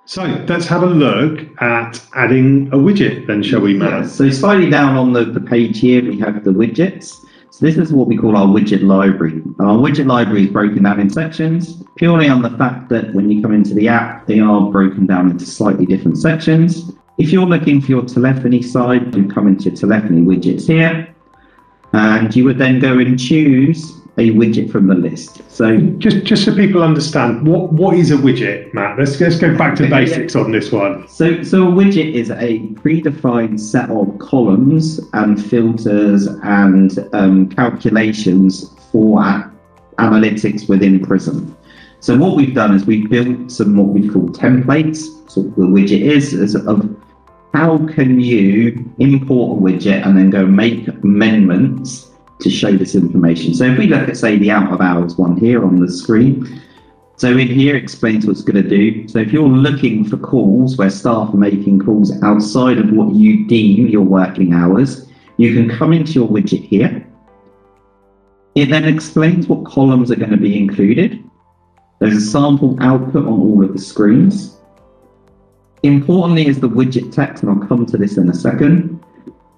So let's have a look at adding a widget then, shall we, Matt? Yeah, so slightly down on the page here, we have the widgets. So this is what we call our widget library. Our widget library is broken down in sections, purely on the fact that when you come into the app, they are broken down into slightly different sections. If you're looking for your telephony side, you come into your telephony widgets here, and you would then go and choose a widget from the list. So just so people understand, what is a widget, Matt? Let's go back to basics on this one. So a widget is a predefined set of columns and filters and calculations for analytics within Prism. So what we've done is we've built some what we call templates. So the widget is of how can you import a widget and then go make amendments to show this information. So if we look at, say, the out of hours one here on the screen, so in here it explains what it's going to do. So if you're looking for calls where staff are making calls outside of what you deem your working hours, you can come into your widget here. It then explains what columns are going to be included. There's a sample output on all of the screens. Importantly is the widget text, and I'll come to this in a second,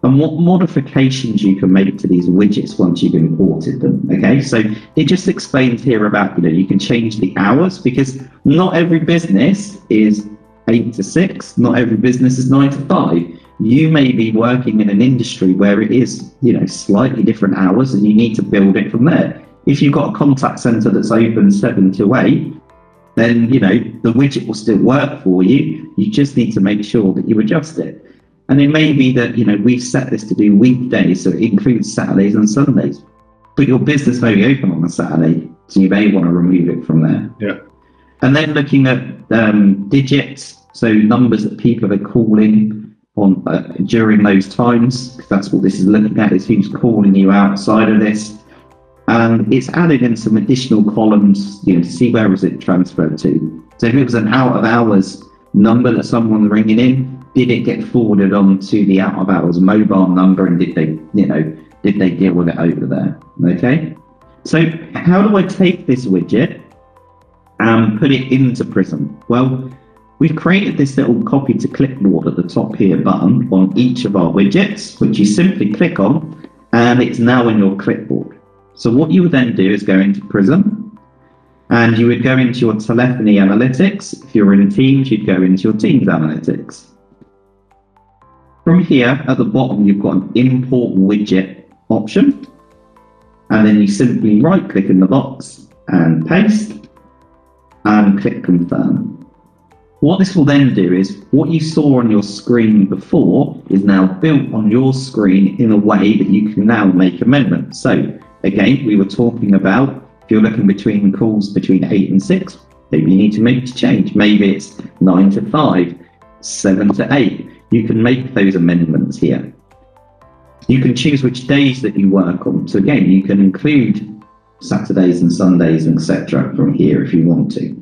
and what modifications you can make to these widgets once you've imported them. Okay, so it just explains here about, you can change the hours, because not every business is 8 to 6, not every business is 9 to 5. You may be working in an industry where it is, slightly different hours, and you need to build it from there. If you've got a contact center that's open 7 to 8, then, the widget will still work for you. You just need to make sure that you adjust it. And it may be that, we've set this to do weekdays, so it includes Saturdays and Sundays. But your business may be open on a Saturday, so you may want to remove it from there. Yeah. And then looking at digits, so numbers that people are calling on during those times, because that's what this is looking at, is who's calling you outside of this. And it's added in some additional columns, to see where was it transferred to. So if it was an out of hours number that someone's ringing in, did it get forwarded on to the out of hours mobile number, and did they deal with it over there? Okay. So how do I take this widget and put it into Prism? Well, we've created this little copy to clipboard at the top here button on each of our widgets, which you simply click on, and it's now in your clipboard. So what you would then do is go into Prism, and you would go into your telephony analytics. If you're in Teams, you'd go into your Teams analytics. From here, at the bottom, you've got an import widget option, and then you simply right-click in the box and paste, and click confirm. What this will then do is, what you saw on your screen before is now built on your screen in a way that you can now make amendments. So again, we were talking about, if you're looking between calls between 8 and 6, maybe you need to make a change. Maybe it's 9 to 5, 7 to 8. You can make those amendments here. You can choose which days that you work on. So again, you can include Saturdays and Sundays, etc. from here if you want to.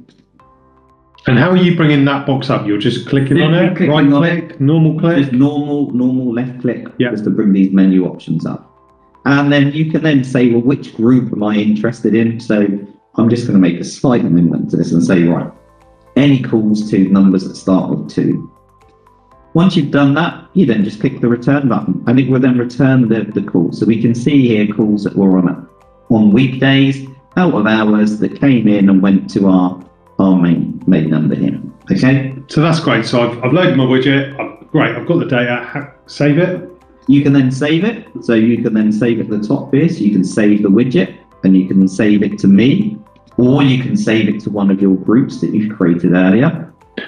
And how are you bringing that box up? You're just clicking on it, right click, normal click? Just normal left click, yep, just to bring these menu options up. And then you can then say, well, which group am I interested in? So I'm just going to make a slight amendment to this and say, right, any calls to numbers that start with 2. Once you've done that, you then just click the return button, and it will then return the call. So we can see here calls that were on weekdays, out of hours, that came in and went to our main number here. Okay. So that's great. So I've loaded my widget. I've got the data. Save it. You can then save it. So you can then save it at the top here. So you can save the widget, and you can save it to me, or you can save it to one of your groups that you've created earlier.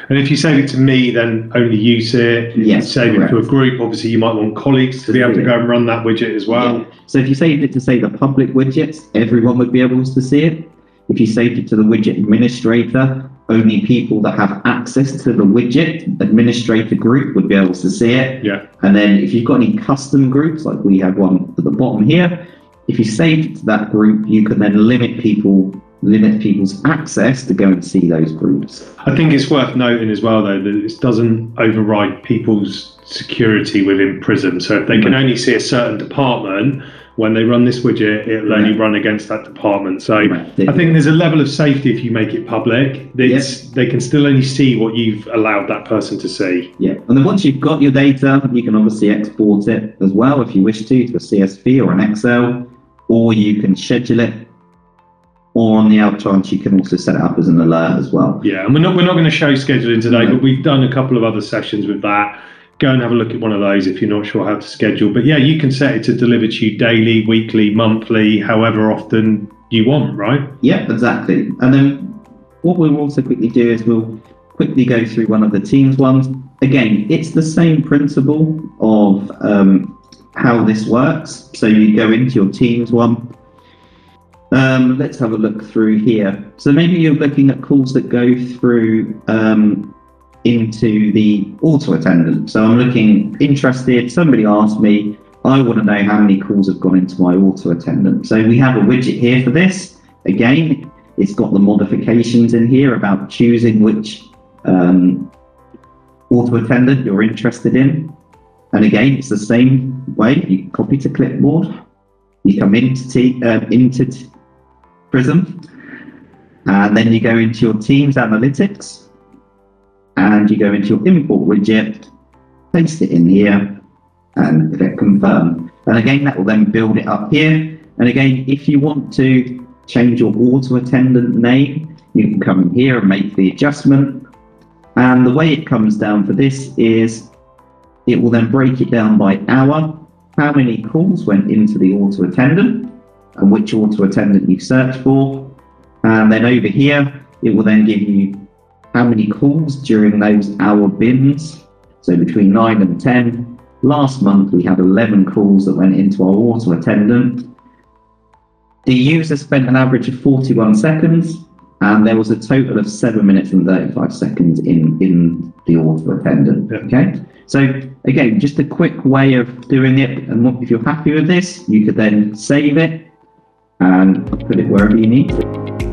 And if you save it to me, then only you see it. Yes, save correct. it to a group. Obviously, you might want colleagues to be able to go and run that widget as well. Yeah. So if you saved it to, say, the public widgets, everyone would be able to see it. If you saved it to the widget administrator, only people that have access to the widget administrator group would be able to see it. Yeah. And then if you've got any custom groups, like we have one at the bottom here, if you saved it to that group, you can then limit people's access to go and see those groups. I think it's worth noting as well, though, that it doesn't override people's security within Prism. So if they can only see a certain department, when they run this widget, it'll only run against that department. So I think there's a level of safety if you make it public. They can still only see what you've allowed that person to see. Yeah, and then once you've got your data, you can obviously export it as well if you wish to a CSV or an Excel, or you can schedule it, or on the out chance you can also set it up as an alert as well. Yeah, and we're not going to show scheduling today, but we've done a couple of other sessions with that. Go and have a look at one of those if you're not sure how to schedule. But yeah, you can set it to deliver to you daily, weekly, monthly, however often you want, right? Yeah, exactly. And then what we'll also quickly do is we'll quickly go through one of the Teams ones. Again, it's the same principle of how this works. So you go into your Teams one. Let's have a look through here. So maybe you're looking at calls that go through into the auto attendant. So I'm looking interested. Somebody asked me, I want to know how many calls have gone into my auto attendant. So we have a widget here for this. Again, it's got the modifications in here about choosing which auto attendant you're interested in. And again, it's the same way. You copy to clipboard. You come into Prism, and then you go into your Teams analytics, and you go into your import widget, paste it in here, and click confirm. And again, that will then build it up here. And again, if you want to change your auto attendant name, you can come in here and make the adjustment. And the way it comes down for this is it will then break it down by hour, how many calls went into the auto attendant and which auto attendant you searched for. And then over here, it will then give you how many calls during those hour bins. So between 9 and 10. Last month, we had 11 calls that went into our auto attendant. The user spent an average of 41 seconds, and there was a total of 7 minutes and 35 seconds in the auto attendant. Okay. So again, just a quick way of doing it. And if you're happy with this, you could then save it and put it wherever you need to.